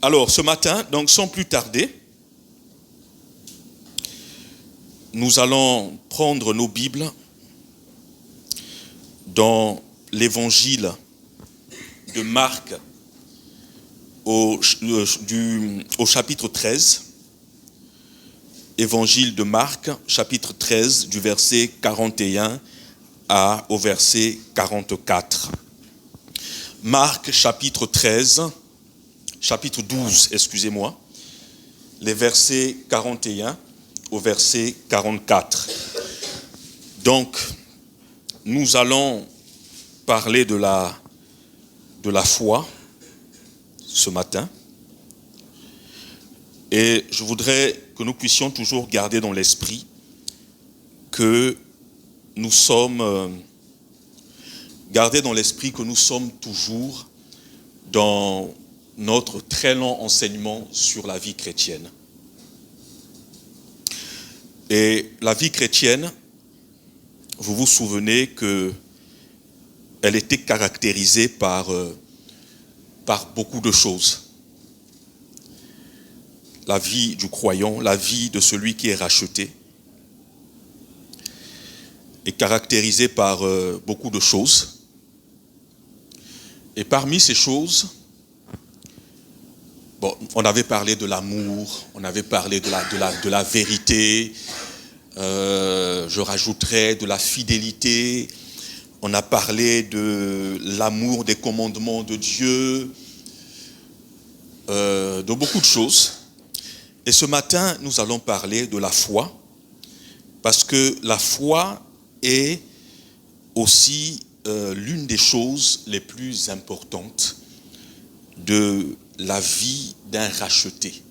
Alors, ce matin, donc sans plus tarder, nous allons prendre nos Bibles dans l'évangile de Marc au chapitre 13. Évangile de Marc, chapitre 13, du verset 41 au verset 44. Marc, chapitre 13, chapitre 12, excusez-moi, les versets 41 au verset 44. Donc, nous allons parler de la foi ce matin. Et je voudrais que nous puissions toujours garder dans l'esprit que nous sommes toujours dans notre très long enseignement sur la vie chrétienne. Et la vie chrétienne, vous vous souvenez que elle était caractérisée par beaucoup de choses. La vie du croyant, la vie de celui qui est racheté, est caractérisée par beaucoup de choses. Et parmi ces choses, on avait parlé de l'amour, on avait parlé de la vérité, je rajouterais de la fidélité, on a parlé de l'amour des commandements de Dieu, de beaucoup de choses. Et ce matin, nous allons parler de la foi, parce que la foi est aussi l'une des choses les plus importantes de la vie d'un racheté,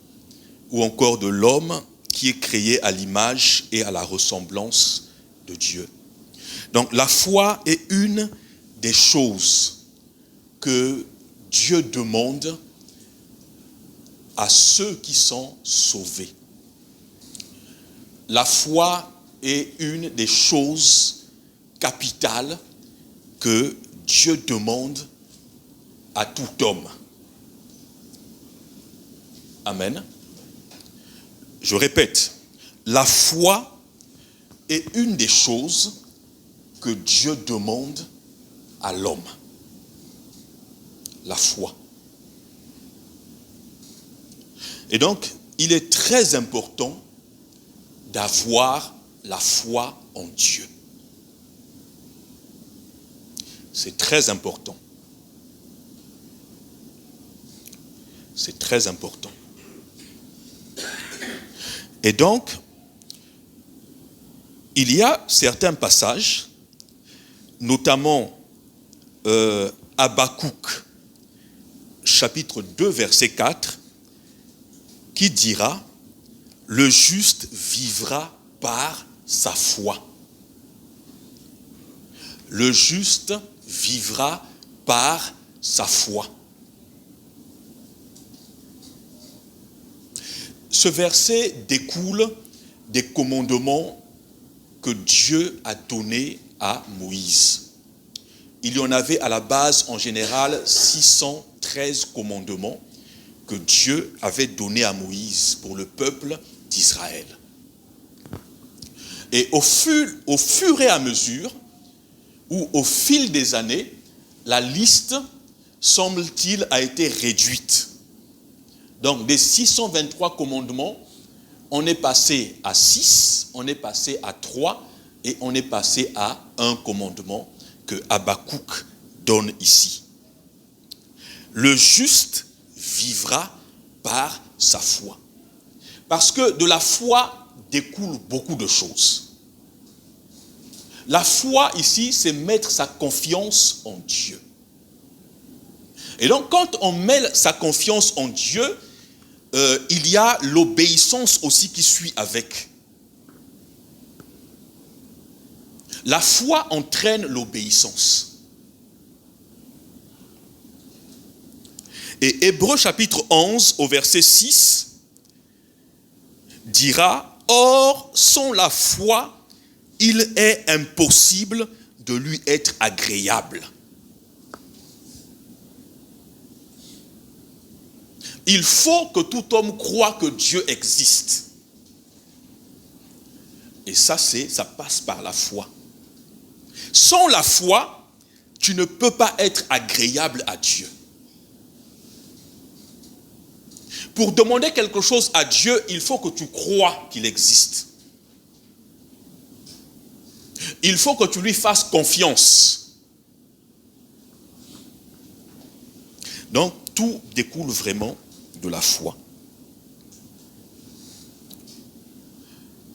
ou encore de l'homme qui est créé à l'image et à la ressemblance de Dieu. Donc la foi est une des choses que Dieu demande à ceux qui sont sauvés. La foi est une des choses capitales que Dieu demande à tout homme. Amen. Je répète, la foi est une des choses que Dieu demande à l'homme. La foi. Et donc, il est très important d'avoir la foi en Dieu. C'est très important. C'est très important. Et donc, il y a certains passages, notamment Habakkuk, chapitre 2, verset 4, qui dira « Le juste vivra par sa foi. » Le juste vivra par sa foi. Ce verset découle des commandements que Dieu a donnés à Moïse. Il y en avait à la base, en général, 613 commandements que Dieu avait donnés à Moïse pour le peuple d'Israël. Et au fur et à mesure, ou au fil des années, la liste, semble-t-il, a été réduite. Donc, des 623 commandements, on est passé à 6, on est passé à 3, et on est passé à un commandement que Habakkuk donne ici. Le juste vivra par sa foi. Parce que de la foi découle beaucoup de choses. La foi ici, c'est mettre sa confiance en Dieu. Et donc, quand on met sa confiance en Dieu, il y a l'obéissance aussi qui suit avec. La foi entraîne l'obéissance. Et Hébreux chapitre 11 au verset 6 dira « Or, sans la foi, il est impossible de lui être agréable. » Il faut que tout homme croie que Dieu existe. Et ça passe par la foi. Sans la foi, tu ne peux pas être agréable à Dieu. Pour demander quelque chose à Dieu, il faut que tu crois qu'il existe. Il faut que tu lui fasses confiance. Donc, tout découle vraiment de la foi.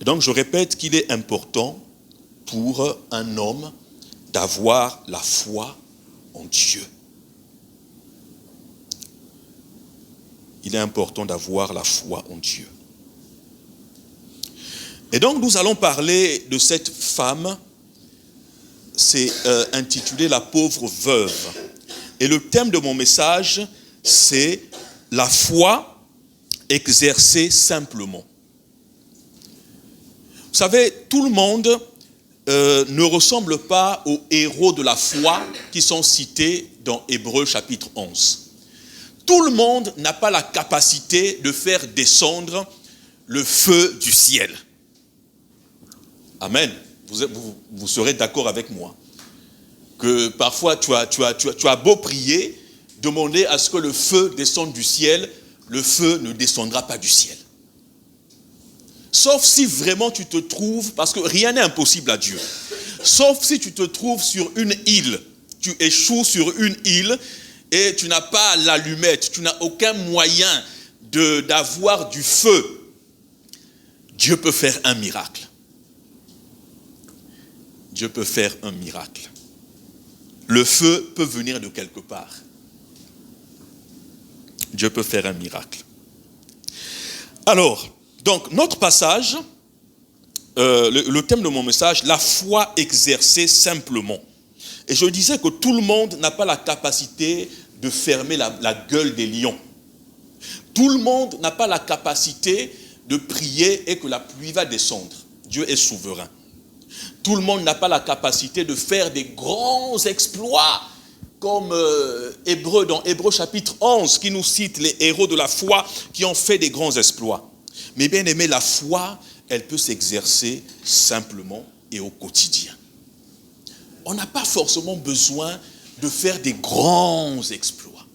Donc, je répète qu'il est important pour un homme d'avoir la foi en Dieu. Il est important d'avoir la foi en Dieu. Et donc, nous allons parler de cette femme. C'est intitulé « La pauvre veuve ». Et le thème de mon message, c'est « La foi exercée simplement ». Vous savez, tout le monde ne ressemble pas aux héros de la foi qui sont cités dans Hébreux chapitre 11. Tout le monde n'a pas la capacité de faire descendre le feu du ciel. Amen. Vous serez d'accord avec moi. Que parfois tu as beau prier, demander à ce que le feu descende du ciel, le feu ne descendra pas du ciel. Sauf si vraiment tu te trouves, parce que rien n'est impossible à Dieu, sauf si tu te trouves sur une île, tu échoues sur une île et tu n'as pas l'allumette, tu n'as aucun moyen d'avoir du feu. Dieu peut faire un miracle. Dieu peut faire un miracle. Le feu peut venir de quelque part. Dieu peut faire un miracle. Alors, donc, notre passage, le thème de mon message, la foi exercée simplement. Et je disais que tout le monde n'a pas la capacité de fermer la gueule des lions. Tout le monde n'a pas la capacité de prier et que la pluie va descendre. Dieu est souverain. Tout le monde n'a pas la capacité de faire des grands exploits comme dans Hébreux chapitre 11 qui nous cite les héros de la foi qui ont fait des grands exploits. Mais bien aimé, la foi, elle peut s'exercer simplement et au quotidien. On n'a pas forcément besoin de faire des grands exploits.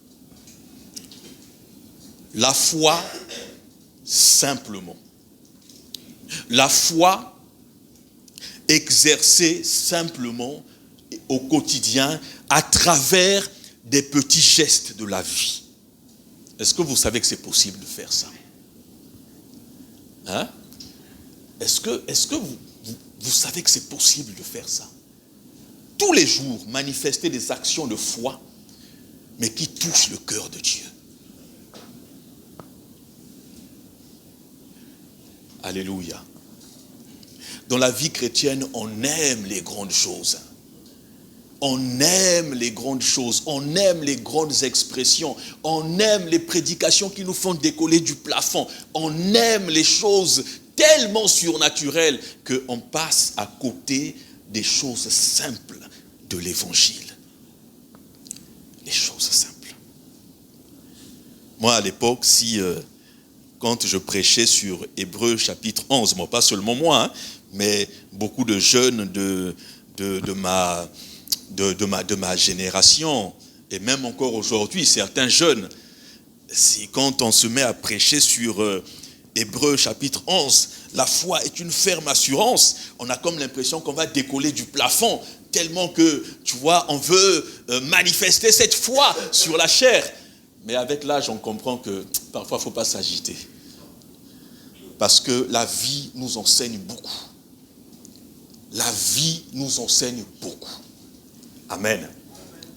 La foi, simplement. La foi, exercée simplement au quotidien à travers des petits gestes de la vie. Est-ce que vous savez que c'est possible de faire ça? Hein? Est-ce que vous savez que c'est possible de faire ça? Tous les jours, manifester des actions de foi, mais qui touchent le cœur de Dieu. Alléluia. Dans la vie chrétienne, on aime les grandes choses. On aime les grandes choses, on aime les grandes expressions, on aime les prédications qui nous font décoller du plafond, on aime les choses tellement surnaturelles qu'on passe à côté des choses simples de l'évangile. Les choses simples. Moi, à l'époque, quand je prêchais sur Hébreux chapitre 11, moi, pas seulement moi, hein, mais beaucoup de jeunes de ma génération, et même encore aujourd'hui, certains jeunes, quand on se met à prêcher sur Hébreux chapitre 11, la foi est une ferme assurance, on a comme l'impression qu'on va décoller du plafond, tellement que, tu vois, on veut manifester cette foi sur la chair. Mais avec l'âge, on comprend que parfois, il ne faut pas s'agiter. Parce que la vie nous enseigne beaucoup. La vie nous enseigne beaucoup. Amen.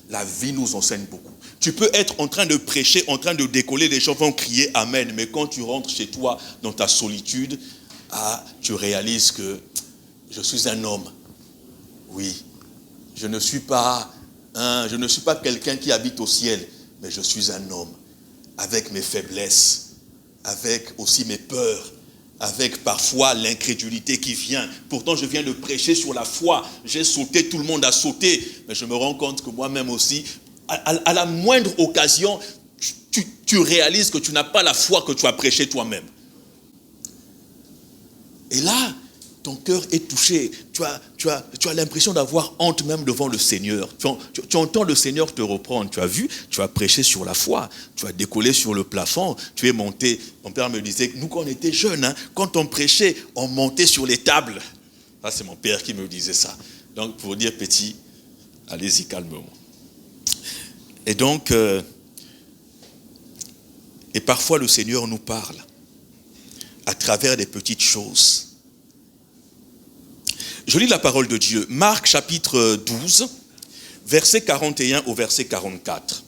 La vie nous enseigne beaucoup. Tu peux être en train de prêcher, en train de décoller, les gens vont crier Amen. Mais quand tu rentres chez toi, dans ta solitude, tu réalises que je suis un homme. Oui, je ne suis pas quelqu'un qui habite au ciel, mais je suis un homme, avec mes faiblesses, avec aussi mes peurs, avec parfois l'incrédulité qui vient. Pourtant, je viens de prêcher sur la foi. J'ai sauté, tout le monde a sauté. Mais je me rends compte que moi-même aussi, à la moindre occasion, tu réalises que tu n'as pas la foi que tu as prêchée toi-même. Et là, ton cœur est touché. Tu as l'impression d'avoir honte même devant le Seigneur. Tu entends le Seigneur te reprendre. Tu as vu, tu as prêché sur la foi. Tu as décollé sur le plafond. Tu es monté. Mon père me disait que nous, quand on était jeunes, quand on prêchait, on montait sur les tables. Ça, c'est mon père qui me disait ça. Donc, pour dire petit, allez-y calmement. Et donc, et parfois le Seigneur nous parle à travers des petites choses. Je lis la parole de Dieu. Marc chapitre 12, verset 41 au verset 44.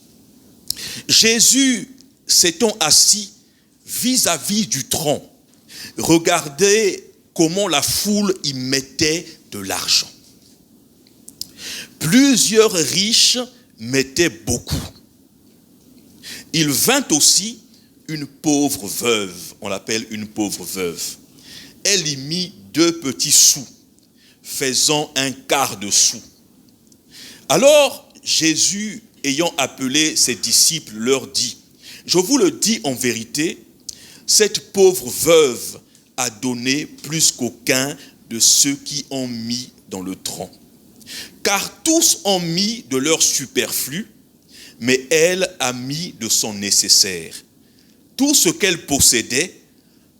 Jésus s'étant assis vis-à-vis du tronc, regardez comment la foule y mettait de l'argent. Plusieurs riches mettaient beaucoup. Il vint aussi une pauvre veuve, on l'appelle une pauvre veuve. Elle y mit 2 petits sous, faisant un quart de sou. Alors Jésus, ayant appelé ses disciples, leur dit, je vous le dis en vérité, cette pauvre veuve a donné plus qu'aucun de ceux qui ont mis dans le tronc. Car tous ont mis de leur superflu, mais elle a mis de son nécessaire. Tout ce qu'elle possédait,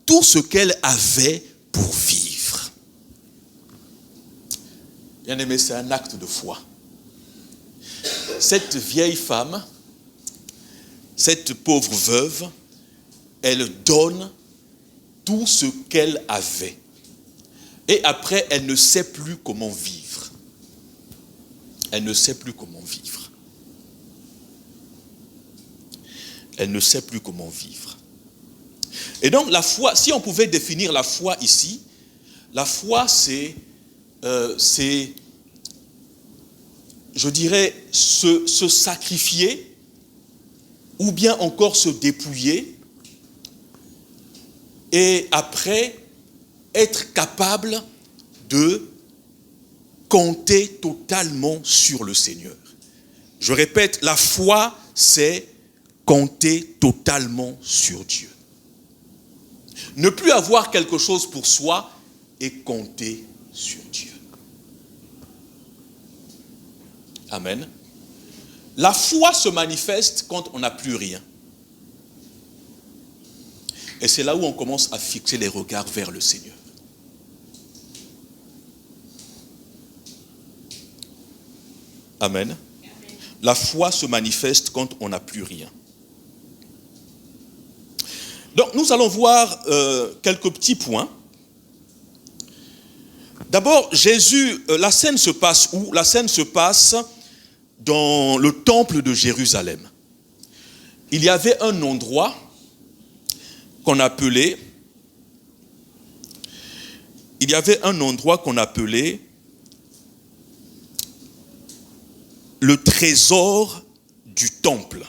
tout ce qu'elle avait pour vivre. Bien aimé, c'est un acte de foi. Cette vieille femme, cette pauvre veuve, elle donne tout ce qu'elle avait. Et après, elle ne sait plus comment vivre. Elle ne sait plus comment vivre. Elle ne sait plus comment vivre. Et donc la foi, si on pouvait définir la foi ici, la foi c'est, je dirais, se sacrifier ou bien encore se dépouiller et après être capable de compter totalement sur le Seigneur. Je répète, la foi c'est compter totalement sur Dieu. Ne plus avoir quelque chose pour soi et compter sur Dieu. Amen. La foi se manifeste quand on n'a plus rien. Et c'est là où on commence à fixer les regards vers le Seigneur. Amen. La foi se manifeste quand on n'a plus rien. Donc nous allons voir quelques petits points. D'abord, Jésus, la scène se passe où? La scène se passe dans le temple de Jérusalem. Il y avait un endroit qu'on appelait le trésor du temple.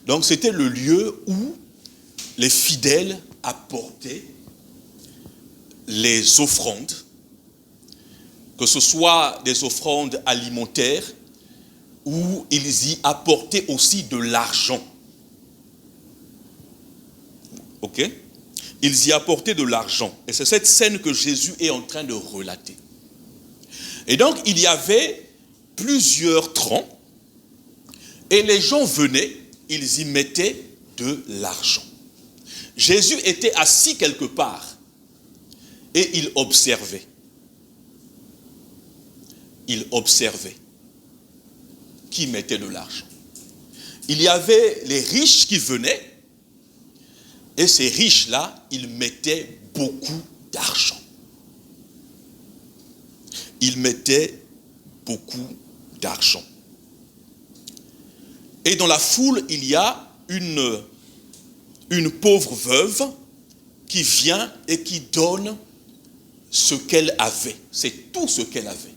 Donc c'était le lieu où les fidèles apportaient les offrandes, que ce soit des offrandes alimentaires, ou ils y apportaient aussi de l'argent. Ok? Ils y apportaient de l'argent. Et c'est cette scène que Jésus est en train de relater. Et donc, il y avait plusieurs troncs, et les gens venaient, ils y mettaient de l'argent. Jésus était assis quelque part et il observait. Il observait qui mettait de l'argent. Il y avait les riches qui venaient et ces riches-là, ils mettaient beaucoup d'argent. Ils mettaient beaucoup d'argent. Et dans la foule, il y a une pauvre veuve qui vient et qui donne ce qu'elle avait. C'est tout ce qu'elle avait.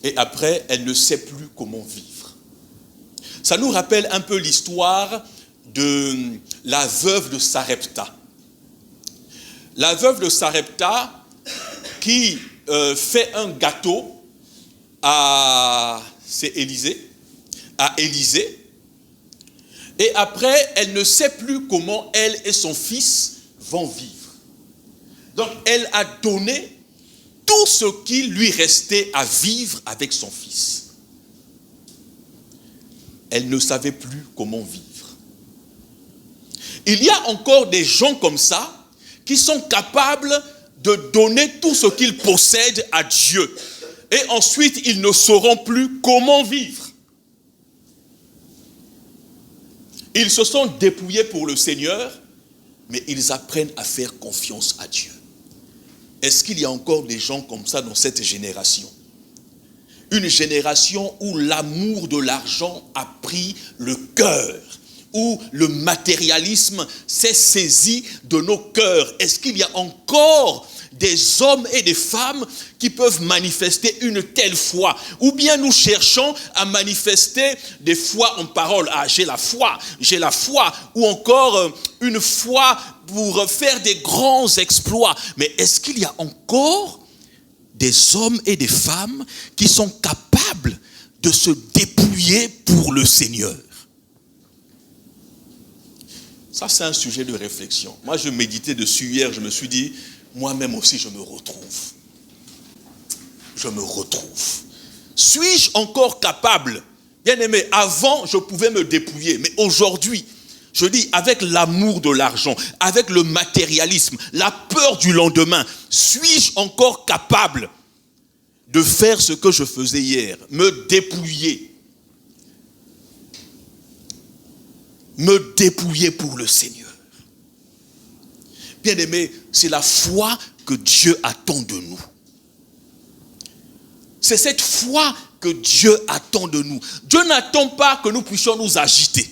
Et après, elle ne sait plus comment vivre. Ça nous rappelle un peu l'histoire de la veuve de Sarepta. La veuve de Sarepta qui fait un gâteau à Élisée. Et après, elle ne sait plus comment elle et son fils vont vivre. Donc, elle a donné tout ce qu'il lui restait à vivre avec son fils. Elle ne savait plus comment vivre. Il y a encore des gens comme ça qui sont capables de donner tout ce qu'ils possèdent à Dieu. Et ensuite, ils ne sauront plus comment vivre. Ils se sont dépouillés pour le Seigneur, mais ils apprennent à faire confiance à Dieu. Est-ce qu'il y a encore des gens comme ça dans cette génération? Une génération où l'amour de l'argent a pris le cœur, où le matérialisme s'est saisi de nos cœurs. Est-ce qu'il y a encore des hommes et des femmes qui peuvent manifester une telle foi? Ou bien nous cherchons à manifester des foi en parole. Ah, j'ai la foi. Ou encore une foi pour faire des grands exploits. Mais est-ce qu'il y a encore des hommes et des femmes qui sont capables de se dépouiller pour le Seigneur? Ça, c'est un sujet de réflexion. Moi, je méditais dessus hier, je me suis dit, moi-même aussi, je me retrouve. Suis-je encore capable? Bien aimé, avant, je pouvais me dépouiller, mais aujourd'hui, je dis, avec l'amour de l'argent, avec le matérialisme, la peur du lendemain, suis-je encore capable de faire ce que je faisais hier? Me dépouiller pour le Seigneur. Bien aimé, c'est la foi que Dieu attend de nous. C'est cette foi que Dieu attend de nous. Dieu n'attend pas que nous puissions nous agiter.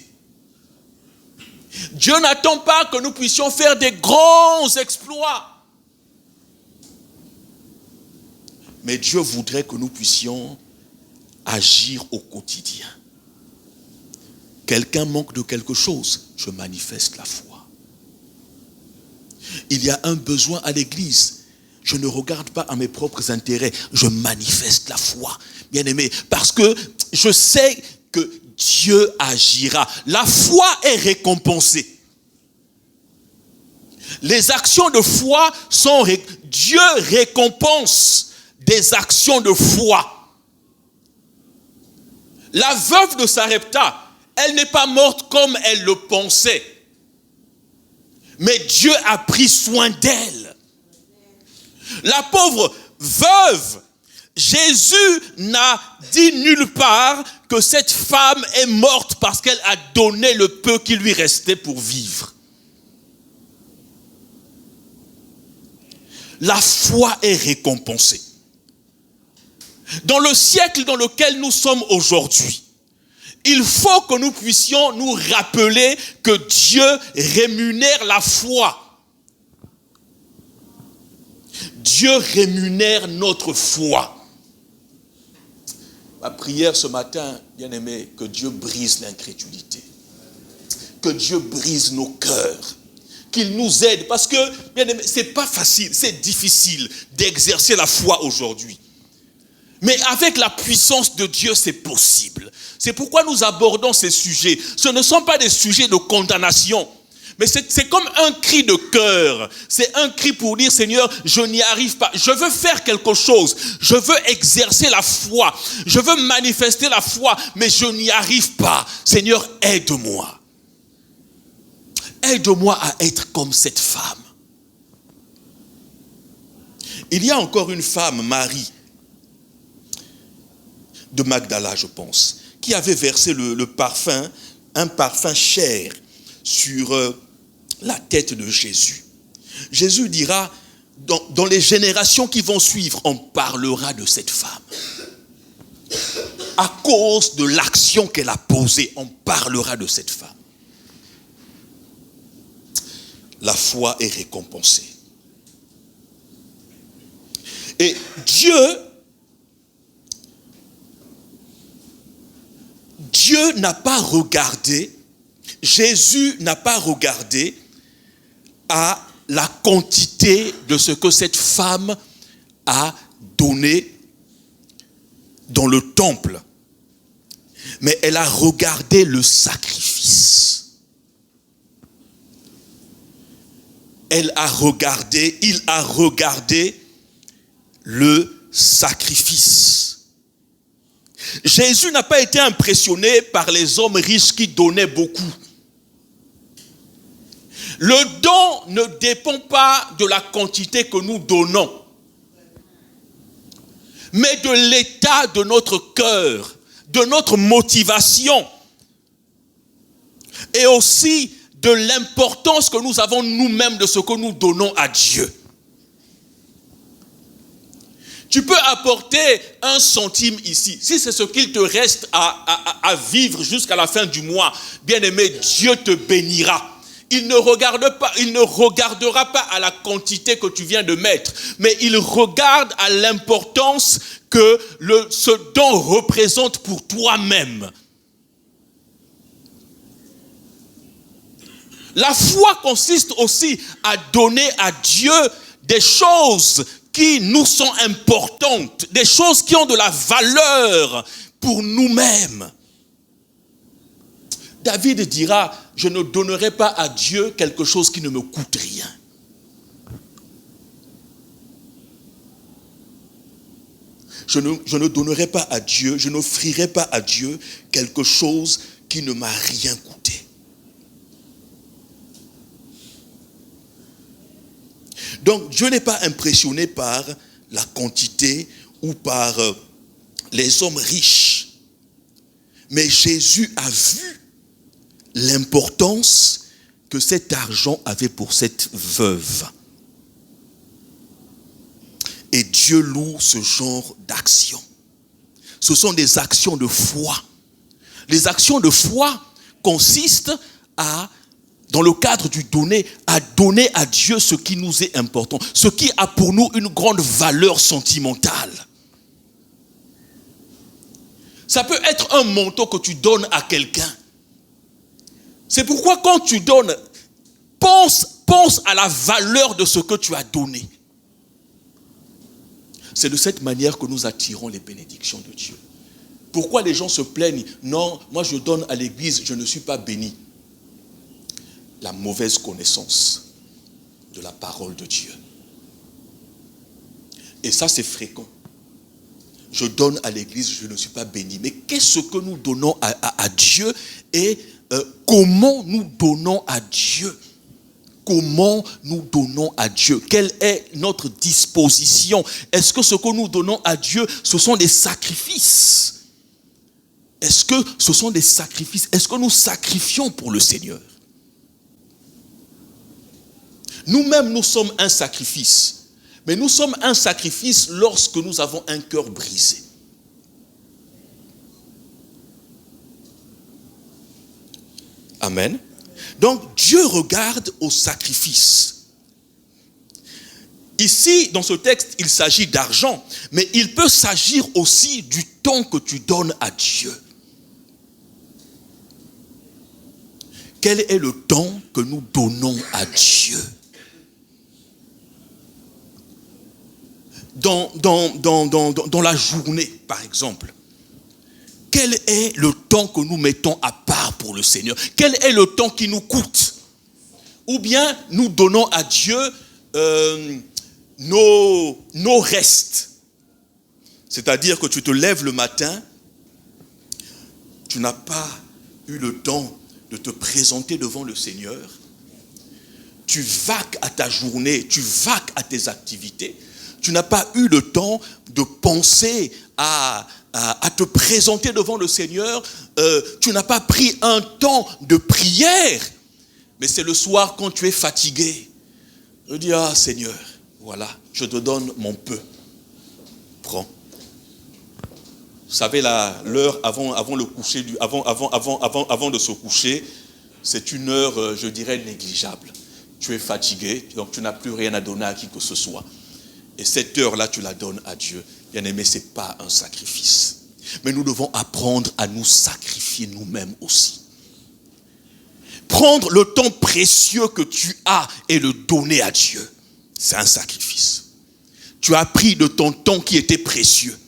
Dieu n'attend pas que nous puissions faire des grands exploits. Mais Dieu voudrait que nous puissions agir au quotidien. Quelqu'un manque de quelque chose, je manifeste la foi. Il y a un besoin à l'église. Je ne regarde pas à mes propres intérêts, je manifeste la foi. Bien aimé, parce que je sais que Dieu agira. La foi est récompensée. Les actions de foi sont... Dieu récompense des actions de foi. La veuve de Sarepta, elle n'est pas morte comme elle le pensait. Mais Dieu a pris soin d'elle. La pauvre veuve, Jésus n'a dit nulle part que cette femme est morte parce qu'elle a donné le peu qui lui restait pour vivre. La foi est récompensée. Dans le siècle dans lequel nous sommes aujourd'hui, il faut que nous puissions nous rappeler que Dieu rémunère la foi. Dieu rémunère notre foi. Ma prière ce matin, bien aimé, que Dieu brise l'incrédulité. Que Dieu brise nos cœurs. Qu'il nous aide. Parce que, bien aimé, c'est pas facile, c'est difficile d'exercer la foi aujourd'hui. Mais avec la puissance de Dieu, c'est possible. C'est pourquoi nous abordons ces sujets. Ce ne sont pas des sujets de condamnation. Mais c'est comme un cri de cœur. C'est un cri pour dire, Seigneur, je n'y arrive pas. Je veux faire quelque chose. Je veux exercer la foi. Je veux manifester la foi, mais je n'y arrive pas. Seigneur, aide-moi. Aide-moi à être comme cette femme. Il y a encore une femme, Marie, de Magdala, je pense, qui avait versé le parfum, un parfum cher sur la tête de Jésus. Jésus dira, dans les générations qui vont suivre, on parlera de cette femme. À cause de l'action qu'elle a posée, on parlera de cette femme. La foi est récompensée. Et Dieu n'a pas regardé, Jésus n'a pas regardé à la quantité de ce que cette femme a donné dans le temple. Mais elle a regardé le sacrifice. il a regardé le sacrifice. Jésus n'a pas été impressionné par les hommes riches qui donnaient beaucoup. Le don ne dépend pas de la quantité que nous donnons, mais de l'état de notre cœur, de notre motivation et aussi de l'importance que nous avons nous-mêmes de ce que nous donnons à Dieu. Tu peux apporter 1 centime ici. Si c'est ce qu'il te reste à vivre jusqu'à la fin du mois, bien-aimé, Dieu te bénira. Il ne regardera pas à la quantité que tu viens de mettre, mais il regarde à l'importance que ce don représente pour toi-même. La foi consiste aussi à donner à Dieu des choses qui nous sont importantes, des choses qui ont de la valeur pour nous-mêmes. David dira, je ne donnerai pas à Dieu quelque chose qui ne me coûte rien. Je ne donnerai pas à Dieu, je n'offrirai pas à Dieu quelque chose qui ne m'a rien coûté. Donc, Dieu n'est pas impressionné par la quantité ou par les hommes riches. Mais Jésus a vu l'importance que cet argent avait pour cette veuve. Et Dieu loue ce genre d'action. Ce sont des actions de foi. Les actions de foi consistent dans le cadre du donner, à donner à Dieu ce qui nous est important, ce qui a pour nous une grande valeur sentimentale. Ça peut être un manteau que tu donnes à quelqu'un. C'est pourquoi quand tu donnes, pense à la valeur de ce que tu as donné. C'est de cette manière que nous attirons les bénédictions de Dieu. Pourquoi les gens se plaignent? Non, moi je donne à l'église, je ne suis pas béni. La mauvaise connaissance de la parole de Dieu. Et ça, c'est fréquent. Je donne à l'église, je ne suis pas béni. Mais qu'est-ce que nous donnons à Dieu et comment nous donnons à Dieu? Comment nous donnons à Dieu? Quelle est notre disposition? Est-ce que ce que nous donnons à Dieu, ce sont des sacrifices? Est-ce que ce sont des sacrifices? Est-ce que nous sacrifions pour le Seigneur? Nous-mêmes, nous sommes un sacrifice. Mais nous sommes un sacrifice lorsque nous avons un cœur brisé. Amen. Donc, Dieu regarde au sacrifice. Ici, dans ce texte, il s'agit d'argent, mais il peut s'agir aussi du temps que tu donnes à Dieu. Quel est le temps que nous donnons à Dieu? Dans la journée, par exemple, quel est le temps que nous mettons à part pour le Seigneur? Quel est le temps qui nous coûte? Ou bien nous donnons à Dieu nos restes. C'est-à-dire que tu te lèves le matin, tu n'as pas eu le temps de te présenter devant le Seigneur. Tu vaques à ta journée, tu vaques à tes activités. Tu n'as pas eu le temps de penser à te présenter devant le Seigneur. Tu n'as pas pris un temps de prière. Mais c'est le soir quand tu es fatigué. Je dis, ah Seigneur, voilà, je te donne mon peu. Prends. Vous savez, l'heure avant le coucher, avant de se coucher, c'est une heure, je dirais, négligeable. Tu es fatigué, donc tu n'as plus rien à donner à qui que ce soit. Et cette heure-là, tu la donnes à Dieu. Bien-aimé, ce n'est pas un sacrifice. Mais nous devons apprendre à nous sacrifier nous-mêmes aussi. Prendre le temps précieux que tu as et le donner à Dieu, c'est un sacrifice. Tu as pris de ton temps qui était précieux.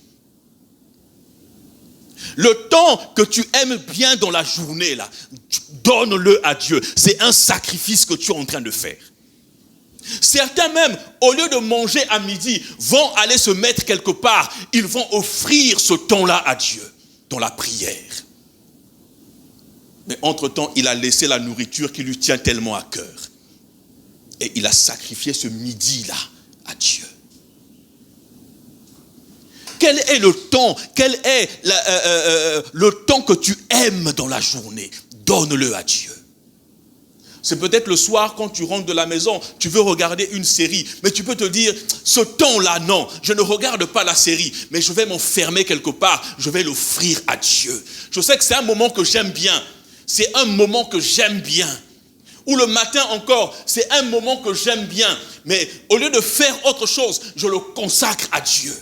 Le temps que tu aimes bien dans la journée, là, donne-le à Dieu. C'est un sacrifice que tu es en train de faire. Certains même, au lieu de manger à midi, vont aller se mettre quelque part. Ils vont offrir ce temps-là à Dieu, dans la prière. Mais entre-temps, il a laissé la nourriture qui lui tient tellement à cœur. Et il a sacrifié ce midi-là à Dieu. Quel est le temps, le temps que tu aimes dans la journée? Donne-le à Dieu. C'est peut-être le soir quand tu rentres de la maison, tu veux regarder une série, mais tu peux te dire, ce temps-là, non, je ne regarde pas la série, mais je vais m'enfermer quelque part, je vais l'offrir à Dieu. Je sais que c'est un moment que j'aime bien, c'est un moment que j'aime bien. Ou le matin encore, c'est un moment que j'aime bien, mais au lieu de faire autre chose, je le consacre à Dieu.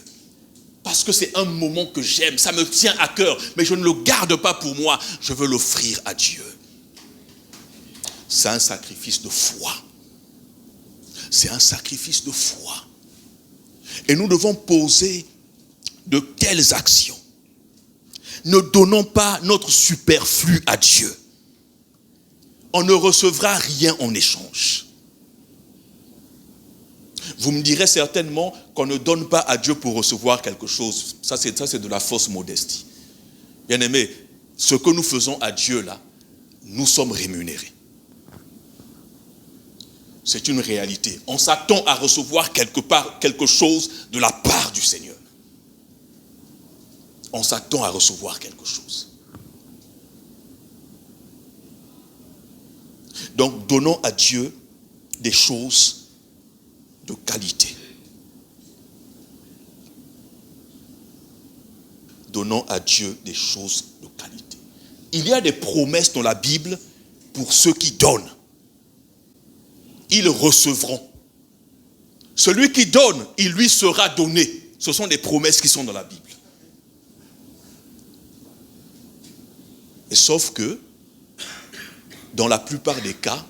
Parce que c'est un moment que j'aime, ça me tient à cœur, mais je ne le garde pas pour moi, je veux l'offrir à Dieu. C'est un sacrifice de foi. C'est un sacrifice de foi. Et nous devons poser de telles actions. Ne donnons pas notre superflu à Dieu. On ne recevra rien en échange. Vous me direz certainement qu'on ne donne pas à Dieu pour recevoir quelque chose. Ça, c'est de la fausse modestie. Bien aimé, ce que nous faisons à Dieu là, nous sommes rémunérés. C'est une réalité. On s'attend à recevoir quelque chose de la part du Seigneur. On s'attend à recevoir quelque chose. Donc, donnons à Dieu des choses de qualité. Donnons à Dieu des choses de qualité. Il y a des promesses dans la Bible pour ceux qui donnent. Ils recevront. Celui qui donne, il lui sera donné. Ce sont des promesses qui sont dans la Bible. Et sauf que, dans la plupart des cas,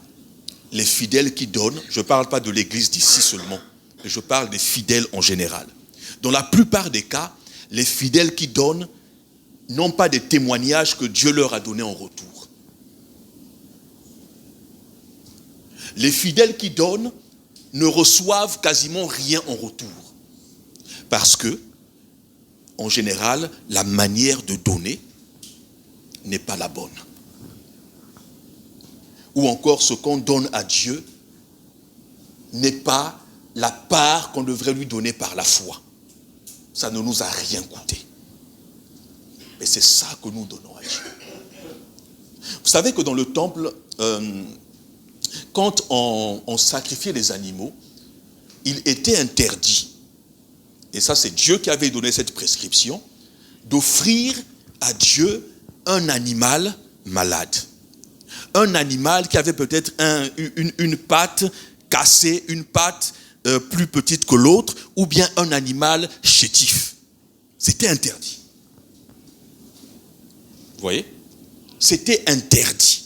les fidèles qui donnent, je ne parle pas de l'église d'ici seulement, mais je parle des fidèles en général. Dans la plupart des cas, les fidèles qui donnent n'ont pas des témoignages que Dieu leur a donnés en retour. Les fidèles qui donnent ne reçoivent quasiment rien en retour. Parce que, en général, la manière de donner n'est pas la bonne. Ou encore, ce qu'on donne à Dieu n'est pas la part qu'on devrait lui donner par la foi. Ça ne nous a rien coûté. Mais c'est ça que nous donnons à Dieu. Vous savez que dans le temple, quand on sacrifiait les animaux, il était interdit, et ça c'est Dieu qui avait donné cette prescription, d'offrir à Dieu un animal malade. Un animal qui avait peut-être une patte cassée, une patte plus petite que l'autre, ou bien un animal chétif. C'était interdit. Vous voyez? C'était interdit.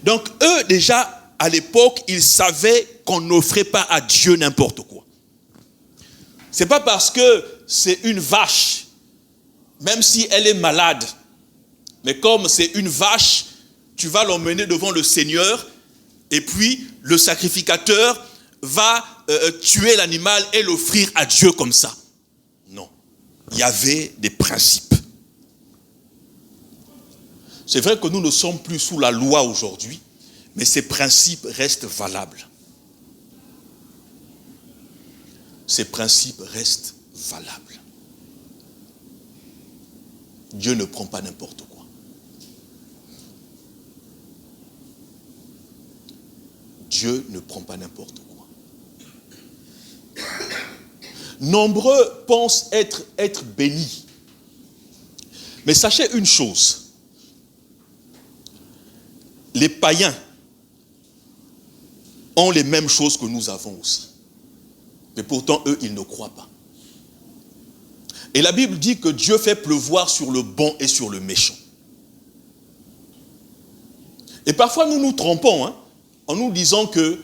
Donc eux déjà, à l'époque, ils savaient qu'on n'offrait pas à Dieu n'importe quoi. C'est pas parce que c'est une vache, même si elle est malade, mais comme c'est une vache, tu vas l'emmener devant le Seigneur, et puis le sacrificateur va tuer l'animal et l'offrir à Dieu comme ça. Non. Il y avait des principes. C'est vrai que nous ne sommes plus sous la loi aujourd'hui, mais ces principes restent valables. Ces principes restent valables. Dieu ne prend pas n'importe quoi. Dieu ne prend pas n'importe quoi. Nombreux pensent être bénis. Mais sachez une chose. Les païens ont les mêmes choses que nous avons aussi. Mais pourtant, eux, ils ne croient pas. Et la Bible dit que Dieu fait pleuvoir sur le bon et sur le méchant. Et parfois, nous nous trompons, en nous disant que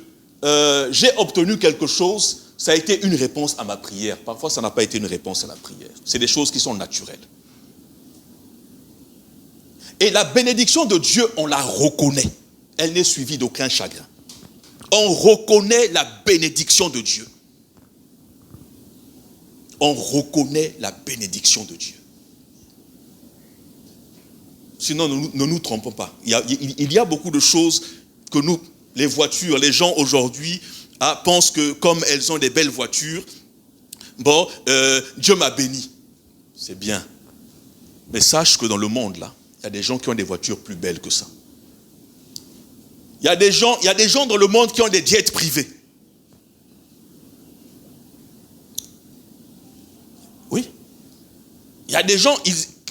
j'ai obtenu quelque chose, ça a été une réponse à ma prière. Parfois, ça n'a pas été une réponse à la prière. C'est des choses qui sont naturelles. Et la bénédiction de Dieu, on la reconnaît. Elle n'est suivie d'aucun chagrin. on reconnaît la bénédiction de Dieu. On reconnaît la bénédiction de Dieu. Sinon, ne nous trompons pas. Il y a beaucoup de choses que nous, les voitures, les gens aujourd'hui pensent que comme elles ont des belles voitures, Dieu m'a béni. C'est bien. Mais sache que dans le monde, là, il y a des gens qui ont des voitures plus belles que ça. Il y a des gens dans le monde qui ont des jets privés. Oui. Il y a des gens,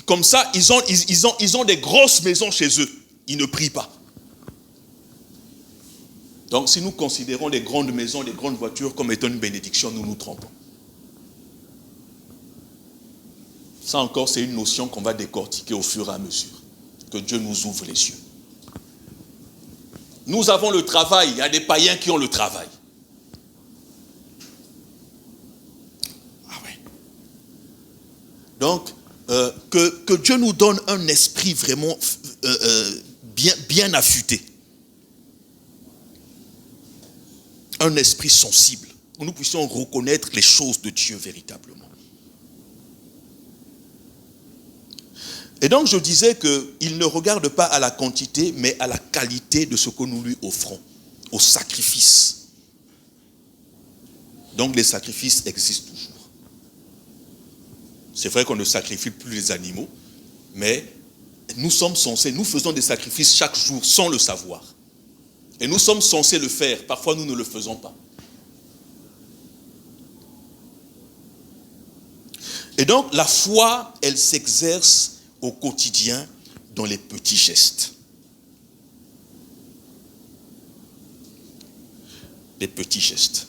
comme ça, ils ont des grosses maisons chez eux. Ils ne prient pas. Donc, si nous considérons les grandes maisons, les grandes voitures comme étant une bénédiction, nous nous trompons. Ça encore, c'est une notion qu'on va décortiquer au fur et à mesure. Que Dieu nous ouvre les yeux. Nous avons le travail, il y a des païens qui ont le travail. Ah ouais. Donc, que Dieu nous donne un esprit vraiment bien affûté. Un esprit sensible. Où nous puissions reconnaître les choses de Dieu véritablement. Et donc je disais qu'il ne regarde pas à la quantité, mais à la qualité de ce que nous lui offrons, au sacrifice. Donc les sacrifices existent toujours. C'est vrai qu'on ne sacrifie plus les animaux, mais nous faisons des sacrifices chaque jour sans le savoir. Et nous sommes censés le faire, parfois nous ne le faisons pas. Et donc la foi, elle s'exerce au quotidien dans les petits gestes. Les petits gestes.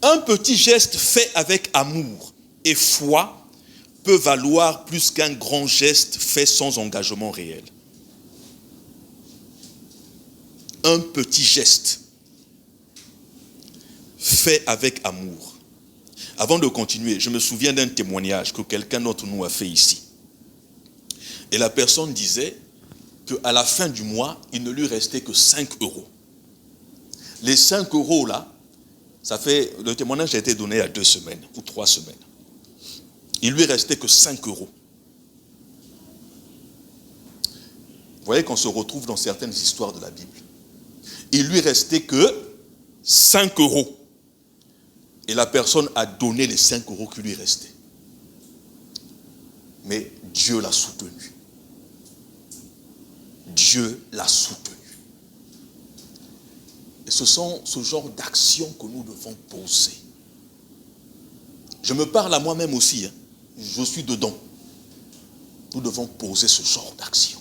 Un petit geste fait avec amour et foi peut valoir plus qu'un grand geste fait sans engagement réel. Un petit geste fait avec amour. Avant de continuer, je me souviens d'un témoignage que quelqu'un d'entre nous a fait ici. Et la personne disait qu'à la fin du mois, il ne lui restait que 5 euros. Les 5 euros là, le témoignage a été donné il y a 2 semaines ou 3 semaines. Il lui restait que 5 euros. Vous voyez qu'on se retrouve dans certaines histoires de la Bible. Il lui restait que 5 euros. Et la personne a donné les 5 euros qui lui restaient. Mais Dieu l'a soutenu. Dieu l'a soutenu. Et ce sont ce genre d'actions que nous devons poser. Je me parle à moi-même aussi. Je suis dedans. Nous devons poser ce genre d'action.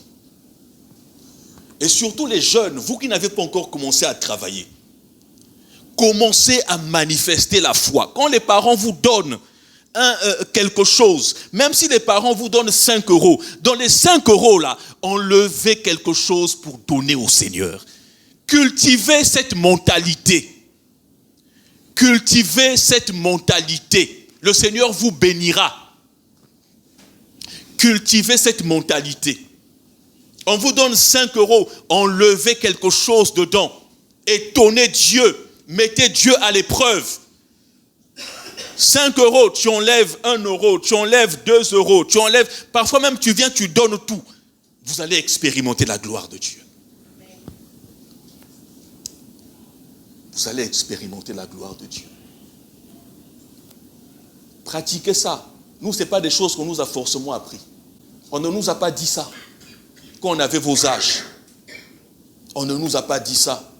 Et surtout les jeunes, vous qui n'avez pas encore commencé à travailler, commencez à manifester la foi. Quand les parents vous donnent quelque chose, même si les parents vous donnent 5 euros, dans les 5 euros là, enlevez quelque chose pour donner au Seigneur. Cultivez cette mentalité. Cultivez cette mentalité. Le Seigneur vous bénira. Cultivez cette mentalité. On vous donne 5 euros, enlevez quelque chose dedans. Étonnez Dieu. Mettez Dieu à l'épreuve. 5 euros, tu enlèves 1 euro, tu enlèves 2 euros, tu enlèves, parfois même tu viens, tu donnes tout. Vous allez expérimenter la gloire de Dieu. Vous allez expérimenter la gloire de Dieu. Pratiquez ça. Nous, ce n'est pas des choses qu'on nous a forcément appris. On ne nous a pas dit ça quand on avait vos âges. On ne nous a pas dit ça.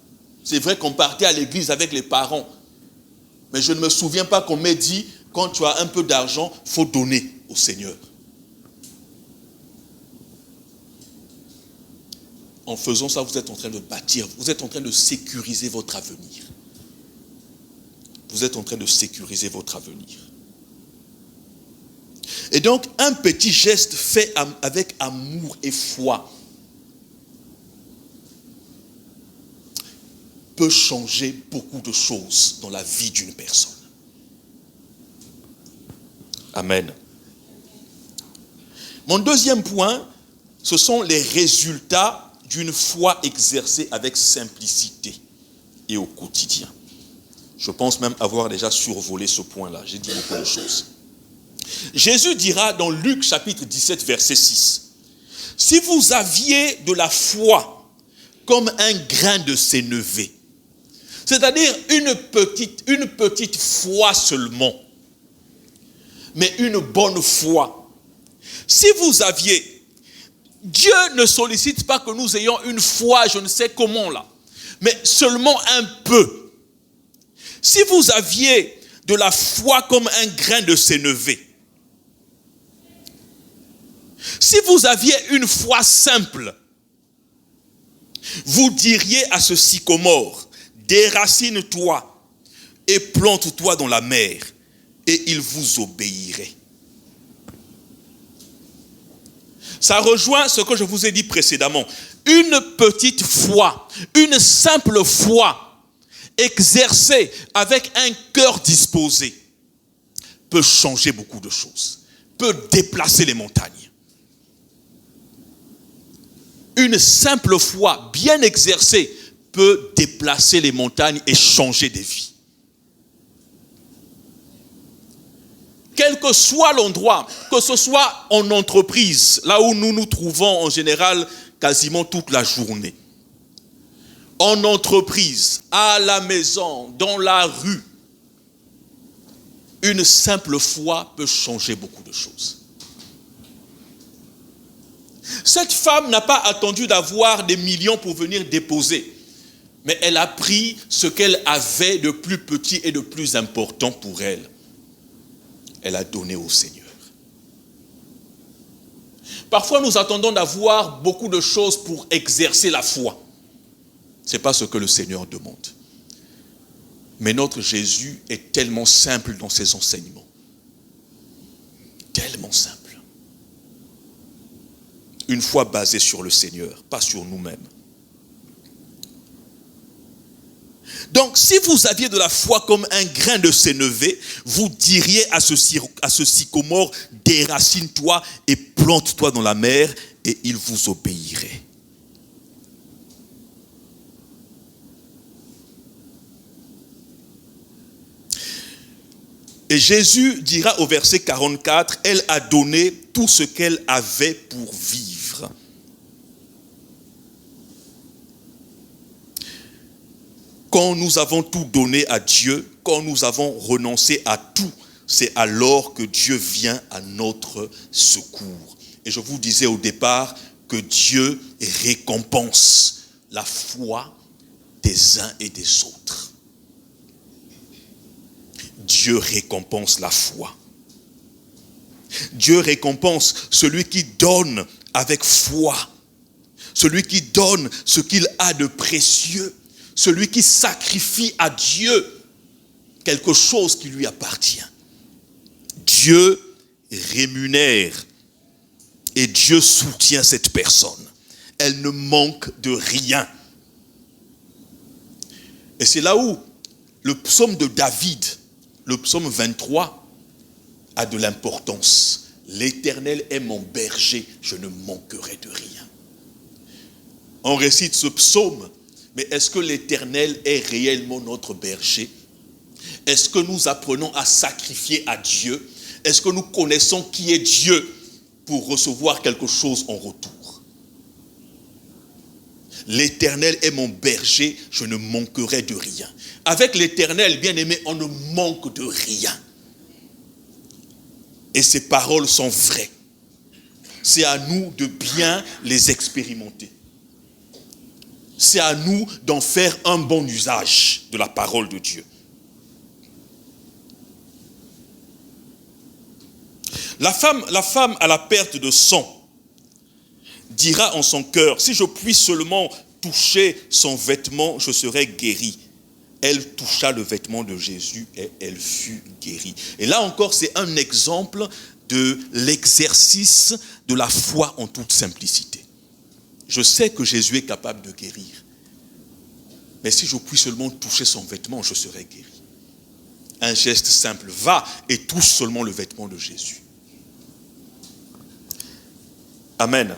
C'est vrai qu'on partait à l'église avec les parents. Mais je ne me souviens pas qu'on m'ait dit, quand tu as un peu d'argent, il faut donner au Seigneur. En faisant ça, vous êtes en train de bâtir, vous êtes en train de sécuriser votre avenir. Vous êtes en train de sécuriser votre avenir. Et donc, un petit geste fait avec amour et foi peut changer beaucoup de choses dans la vie d'une personne. Amen. Mon deuxième point, ce sont les résultats d'une foi exercée avec simplicité et au quotidien. Je pense même avoir déjà survolé ce point-là. J'ai dit beaucoup de choses. Jésus dira dans Luc chapitre 17, verset 6, « Si vous aviez de la foi comme un grain de sénévé, c'est-à-dire une petite foi seulement, mais une bonne foi. Si vous aviez, Dieu ne sollicite pas que nous ayons une foi, je ne sais comment là, mais seulement un peu. Si vous aviez de la foi comme un grain de sénévé, si vous aviez une foi simple, vous diriez à ce sycomore, déracine-toi et plante-toi dans la mer, et il vous obéirait. Ça rejoint ce que je vous ai dit précédemment. Une petite foi, une simple foi, exercée avec un cœur disposé, peut changer beaucoup de choses, peut déplacer les montagnes. Une simple foi bien exercée peut déplacer les montagnes et changer des vies. Quel que soit l'endroit, que ce soit en entreprise, là où nous nous trouvons en général quasiment toute la journée. En entreprise, à la maison, dans la rue, une simple foi peut changer beaucoup de choses. Cette femme n'a pas attendu d'avoir des millions pour venir déposer, mais elle a pris ce qu'elle avait de plus petit et de plus important pour elle. Elle a donné au Seigneur. Parfois, nous attendons d'avoir beaucoup de choses pour exercer la foi. Ce n'est pas ce que le Seigneur demande. Mais notre Jésus est tellement simple dans ses enseignements. Tellement simple. Une foi basée sur le Seigneur, pas sur nous-mêmes. Donc, si vous aviez de la foi comme un grain de sénévé, vous diriez à ce sycomore, déracine-toi et plante-toi dans la mer, et il vous obéirait. Et Jésus dira au verset 44, elle a donné tout ce qu'elle avait pour vivre. Quand nous avons tout donné à Dieu, quand nous avons renoncé à tout, c'est alors que Dieu vient à notre secours. Et je vous disais au départ que Dieu récompense la foi des uns et des autres. Dieu récompense la foi. Dieu récompense celui qui donne avec foi, celui qui donne ce qu'il a de précieux. Celui qui sacrifie à Dieu quelque chose qui lui appartient. Dieu rémunère et Dieu soutient cette personne. Elle ne manque de rien. Et c'est là où le psaume de David, le psaume 23, a de l'importance. L'Éternel est mon berger, je ne manquerai de rien. On récite ce psaume. Mais est-ce que l'Éternel est réellement notre berger? Est-ce que nous apprenons à sacrifier à Dieu? Est-ce que nous connaissons qui est Dieu pour recevoir quelque chose en retour? L'Éternel est mon berger, je ne manquerai de rien. Avec l'Éternel, bien-aimé, on ne manque de rien. Et ces paroles sont vraies. C'est à nous de bien les expérimenter. C'est à nous d'en faire un bon usage de la parole de Dieu. La femme à la perte de sang dira en son cœur, si je puis seulement toucher son vêtement, je serai guérie. Elle toucha le vêtement de Jésus et elle fut guérie. Et là encore, c'est un exemple de l'exercice de la foi en toute simplicité. Je sais que Jésus est capable de guérir. Mais si je puis seulement toucher son vêtement, je serai guéri. Un geste simple. Va et touche seulement le vêtement de Jésus. Amen.